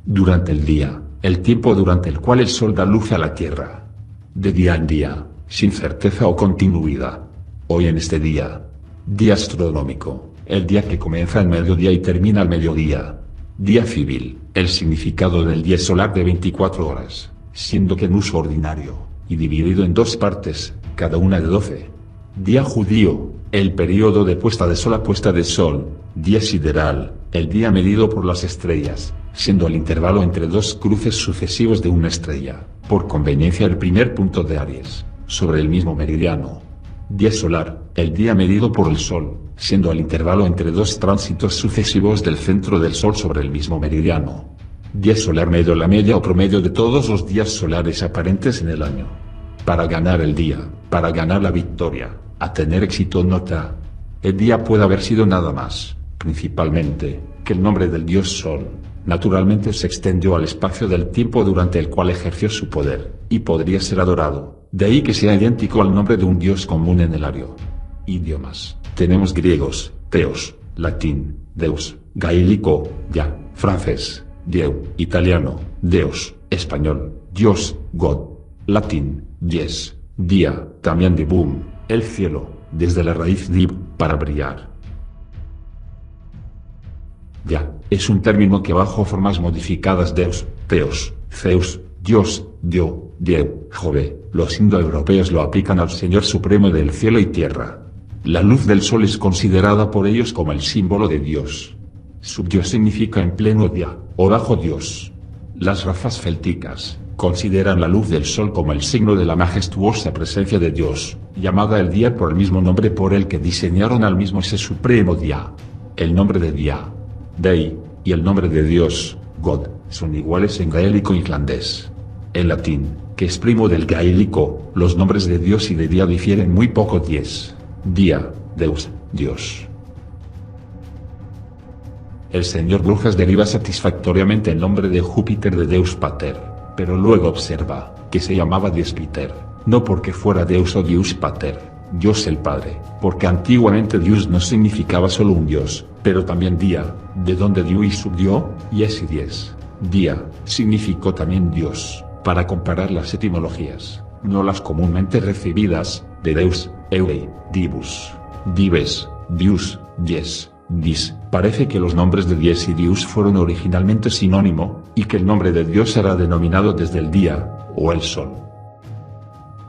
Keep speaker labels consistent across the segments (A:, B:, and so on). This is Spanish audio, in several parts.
A: Durante el día, el tiempo durante el cual el sol da luz a la tierra. De día en día, sin certeza o continuidad. Hoy en este día astronómico, el día que comienza al mediodía y termina al mediodía. Día civil, el significado del día solar de 24 horas, siendo que en uso ordinario, y dividido en dos partes, cada una de 12. Día judío, el periodo de puesta de sol a puesta de sol. Día sideral, el día medido por las estrellas, siendo el intervalo entre dos cruces sucesivos de una estrella, por conveniencia el primer punto de Aries, sobre el mismo meridiano. Día solar, el día medido por el sol, siendo el intervalo entre dos tránsitos sucesivos del centro del sol sobre el mismo meridiano. Día solar medio, la media o promedio de todos los días solares aparentes en el año. Para ganar el día, para ganar la victoria, a tener éxito. Nota: el día puede haber sido nada más, principalmente, que el nombre del dios Sol. Naturalmente se extendió al espacio del tiempo durante el cual ejerció su poder, y podría ser adorado, de ahí que sea idéntico al nombre de un dios común en el ario. Idiomas: tenemos griegos, theos; latín, deus; gaélico, ya; francés, dieu; italiano, deus; español, dios, god; latín, dies, día; también divum, el cielo, desde la raíz div, para brillar. Ya, es un término que bajo formas modificadas deus, theos, zeus, dios, dio, dieu, jove, los indoeuropeos lo aplican al Señor Supremo del cielo y tierra. La luz del sol es considerada por ellos como el símbolo de Dios. Subdios significa en pleno día, o bajo Dios. Las razas celticas consideran la luz del sol como el signo de la majestuosa presencia de Dios, llamada el día por el mismo nombre por el que diseñaron al mismo ese supremo día. El nombre de día, Dei, y el nombre de Dios, God, son iguales en gaélico e irlandés. En latín, que es primo del gaélico, los nombres de Dios y de día difieren muy poco. Dies, día; Deus, Dios. El señor Brujas deriva satisfactoriamente el nombre de Júpiter de Deus Pater, pero luego observa que se llamaba Dies Piter, no porque fuera Deus o Deus Pater, Dios el Padre, porque antiguamente Dios no significaba solo un Dios, pero también día, de donde dio y subdió, y ese dies, día, significó también Dios, para comparar las etimologías, no las comúnmente recibidas, de Deus, Eui, Divus, Dives, Dius, Dies, Dis. Parece que los nombres de Dies y Dius fueron originalmente sinónimo, y que el nombre de Dios era denominado desde el día, o el sol.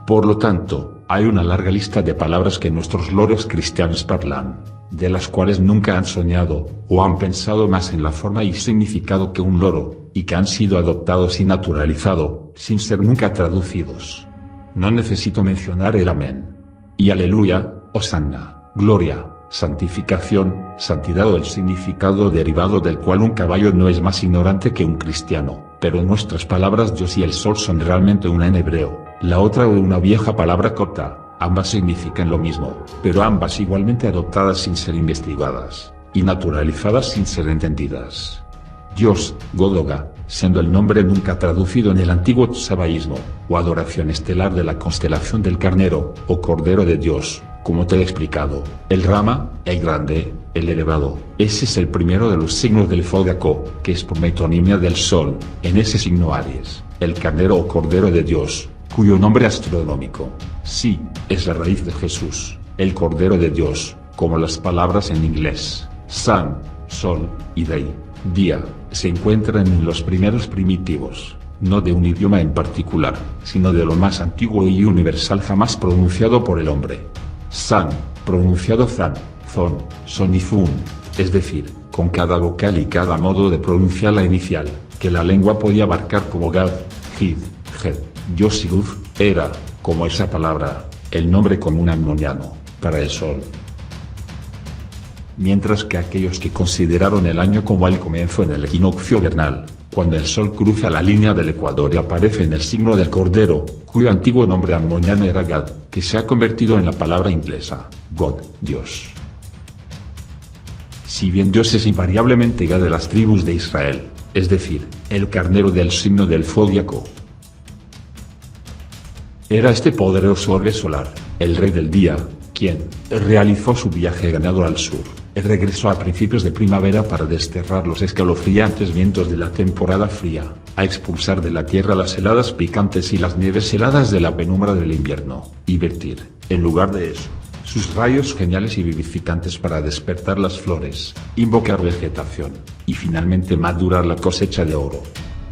A: Por lo tanto, hay una larga lista de palabras que nuestros loros cristianos parlan, de las cuales nunca han soñado, o han pensado más en la forma y significado que un loro, y que han sido adoptados y naturalizado, sin ser nunca traducidos. No necesito mencionar el amén, y aleluya, hosanna, gloria, santificación, santidad o el significado derivado del cual un caballo no es más ignorante que un cristiano, pero en nuestras palabras Dios y el sol son realmente una en hebreo, la otra una vieja palabra corta. Ambas significan lo mismo, pero ambas igualmente adoptadas sin ser investigadas, y naturalizadas sin ser entendidas. Dios, Godoga, siendo el nombre nunca traducido en el antiguo sabaísmo, o adoración estelar de la constelación del carnero, o cordero de Dios, como te he explicado, el Rama, el grande, el elevado, ese es el primero de los signos del Zodíaco, que es por metonimia del sol, en ese signo Aries, el carnero o cordero de Dios, cuyo nombre astronómico, sí, es la raíz de Jesús, el Cordero de Dios, como las palabras en inglés, sun, sol, y day, día, se encuentran en los primeros primitivos, no de un idioma en particular, sino de lo más antiguo y universal jamás pronunciado por el hombre. Sun, pronunciado zan, zon, son y fun, es decir, con cada vocal y cada modo de pronunciar la inicial, que la lengua podía abarcar como gad, hid, hed. Yosiguf, era, como esa palabra, el nombre común ammoniano, para el sol. Mientras que aquellos que consideraron el año como el comienzo en el equinoccio vernal, cuando el sol cruza la línea del ecuador y aparece en el signo del cordero, cuyo antiguo nombre ammoniano era Gad, que se ha convertido en la palabra inglesa, God, Dios. Si bien Dios es invariablemente Gad de las tribus de Israel, es decir, el carnero del signo del zodíaco, era este poderoso orbe solar, el rey del día, quien realizó su viaje ganado al sur, Él regresó a principios de primavera para desterrar los escalofriantes vientos de la temporada fría, a expulsar de la tierra las heladas picantes y las nieves heladas de la penumbra del invierno, y vertir, en lugar de eso, sus rayos geniales y vivificantes para despertar las flores, invocar vegetación, y finalmente madurar la cosecha de oro.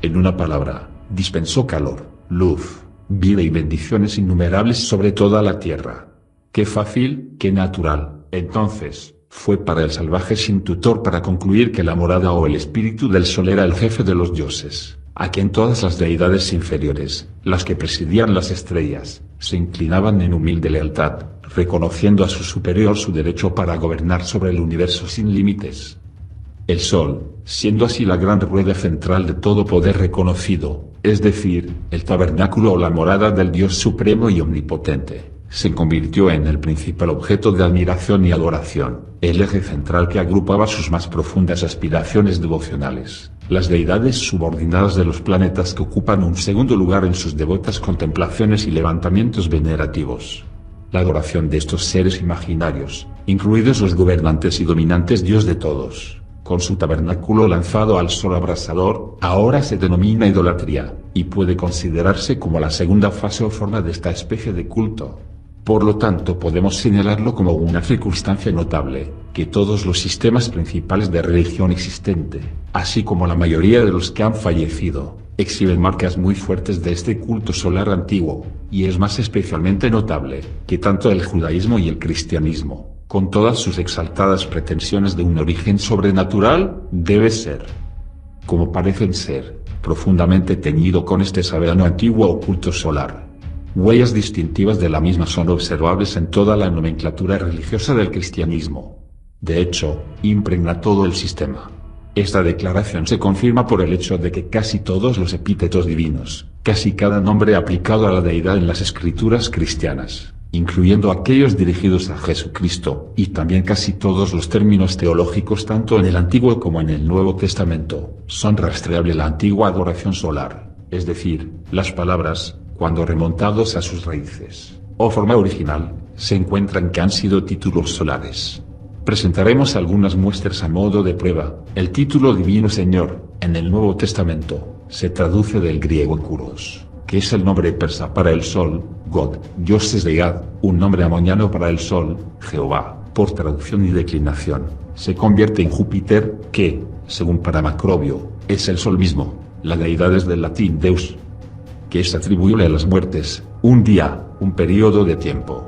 A: En una palabra, dispensó calor, luz, vida y bendiciones innumerables sobre toda la tierra. Qué fácil, qué natural. Entonces, fue para el salvaje sin tutor para concluir que la morada o el espíritu del sol era el jefe de los dioses, a quien todas las deidades inferiores, las que presidían las estrellas, se inclinaban en humilde lealtad, reconociendo a su superior su derecho para gobernar sobre el universo sin límites. El sol, siendo así la gran rueda central de todo poder reconocido, es decir, el tabernáculo o la morada del Dios supremo y omnipotente, se convirtió en el principal objeto de admiración y adoración, el eje central que agrupaba sus más profundas aspiraciones devocionales, las deidades subordinadas de los planetas que ocupan un segundo lugar en sus devotas contemplaciones y levantamientos venerativos. La adoración de estos seres imaginarios, incluidos los gobernantes y dominantes Dios de todos, con su tabernáculo lanzado al sol abrasador, ahora se denomina idolatría, y puede considerarse como la segunda fase o forma de esta especie de culto. Por lo tanto podemos señalarlo como una circunstancia notable, que todos los sistemas principales de religión existente, así como la mayoría de los que han fallecido, exhiben marcas muy fuertes de este culto solar antiguo, y es más especialmente notable, que tanto el judaísmo y el cristianismo, con todas sus exaltadas pretensiones de un origen sobrenatural, debe ser, como parecen ser, profundamente teñido con este saberano antiguo o culto solar. Huellas distintivas de la misma son observables en toda la nomenclatura religiosa del cristianismo. De hecho, impregna todo el sistema. Esta declaración se confirma por el hecho de que casi todos los epítetos divinos, casi cada nombre aplicado a la deidad en las escrituras cristianas, incluyendo aquellos dirigidos a Jesucristo, y también casi todos los términos teológicos tanto en el Antiguo como en el Nuevo Testamento, son rastreables a la antigua adoración solar, es decir, las palabras, cuando remontados a sus raíces, o forma original, se encuentran que han sido títulos solares. Presentaremos algunas muestras a modo de prueba. El título divino Señor, en el Nuevo Testamento, se traduce del griego Kuros, que es el nombre persa para el sol, God, dioses de Gad, un nombre amoniano para el sol, Jehová, por traducción y declinación, se convierte en Júpiter, que, según para Macrobio, es el sol mismo. La deidad es del latín Deus, que es atribuible a las muertes, un día, un periodo de tiempo,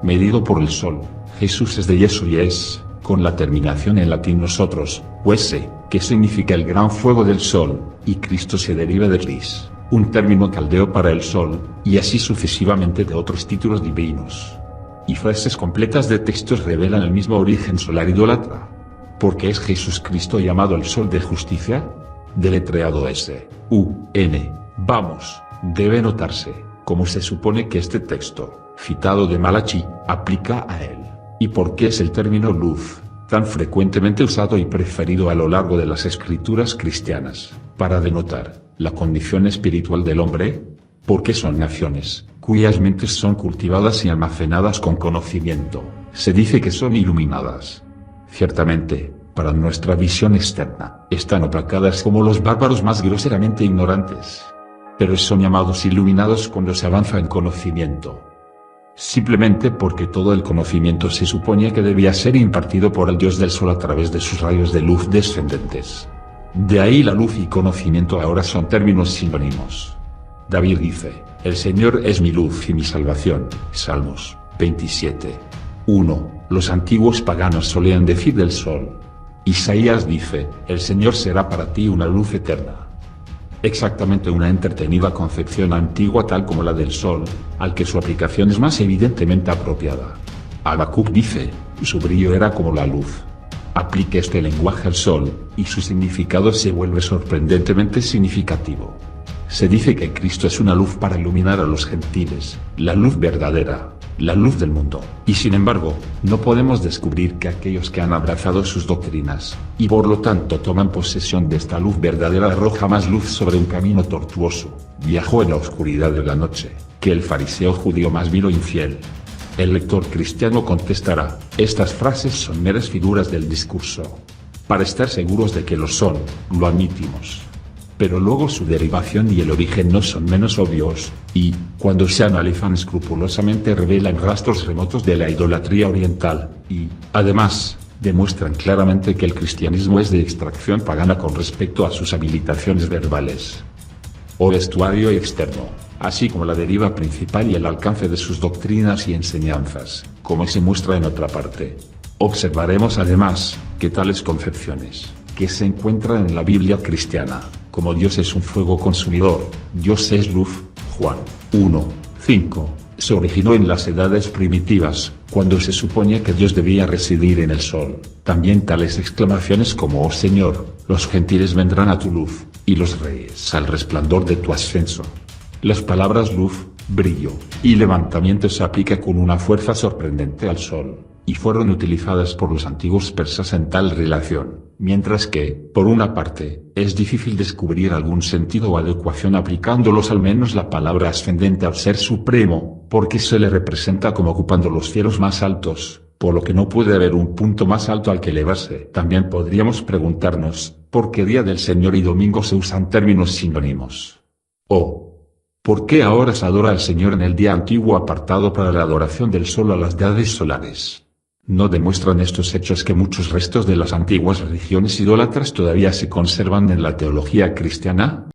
A: medido por el sol. Jesús es de Yesu y es, con la terminación en latín nosotros, huese, que significa el gran fuego del sol, y Cristo se deriva de Cris, un término caldeo para el sol, y así sucesivamente de otros títulos divinos. Y frases completas de textos revelan el mismo origen solar idólatra. ¿Por qué es Jesús Cristo llamado el sol de justicia? Deletreado S-U-N. Vamos, debe notarse, como se supone que este texto, citado de Malachi, aplica a él. ¿Y por qué es el término luz, tan frecuentemente usado y preferido a lo largo de las escrituras cristianas, para denotar la condición espiritual del hombre? Porque son naciones, cuyas mentes son cultivadas y almacenadas con conocimiento, se dice que son iluminadas. Ciertamente, para nuestra visión externa, están opacadas como los bárbaros más groseramente ignorantes. Pero son llamados iluminados cuando se avanza en conocimiento. Simplemente porque todo el conocimiento se suponía que debía ser impartido por el Dios del Sol a través de sus rayos de luz descendentes. De ahí la luz y conocimiento ahora son términos sinónimos. David dice, el Señor es mi luz y mi salvación, Salmos 27. 1. Los antiguos paganos solían decir del sol. Isaías dice, el Señor será para ti una luz eterna. Exactamente una entretenida concepción antigua tal como la del sol, al que su aplicación es más evidentemente apropiada. Habacuc dice, su brillo era como la luz. Aplique este lenguaje al sol, y su significado se vuelve sorprendentemente significativo. Se dice que Cristo es una luz para iluminar a los gentiles, la luz verdadera, la luz del mundo, y sin embargo, no podemos descubrir que aquellos que han abrazado sus doctrinas, y por lo tanto toman posesión de esta luz verdadera arroja más luz sobre un camino tortuoso, viajó en la oscuridad de la noche, que el fariseo judío más vil o infiel. El lector cristiano contestará, estas frases son meras figuras del discurso. Para estar seguros de que lo son, lo admitimos. Pero luego su derivación y el origen no son menos obvios, y, cuando se analizan escrupulosamente revelan rastros remotos de la idolatría oriental, y, además, demuestran claramente que el cristianismo es de extracción pagana con respecto a sus habilitaciones verbales o vestuario externo, así como la deriva principal y el alcance de sus doctrinas y enseñanzas, como se muestra en otra parte. Observaremos además, que tales concepciones, que se encuentran en la Biblia cristiana, como Dios es un fuego consumidor, Dios es luz, Juan 1:5, se originó en las edades primitivas, cuando se suponía que Dios debía residir en el sol. También tales exclamaciones como «Oh Señor, los gentiles vendrán a tu luz, y los reyes al resplandor de tu ascenso». Las palabras luz, brillo, y levantamiento se aplican con una fuerza sorprendente al sol, y fueron utilizadas por los antiguos persas en tal relación, mientras que, por una parte, es difícil descubrir algún sentido o adecuación aplicándolos al menos la palabra ascendente al Ser Supremo, porque se le representa como ocupando los cielos más altos, por lo que no puede haber un punto más alto al que elevarse. También podríamos preguntarnos, ¿por qué Día del Señor y Domingo se usan términos sinónimos? O, ¿por qué ahora se adora al Señor en el día antiguo apartado para la adoración del sol a las deidades solares? ¿No demuestran estos hechos que muchos restos de las antiguas religiones idólatras todavía se conservan en la teología cristiana?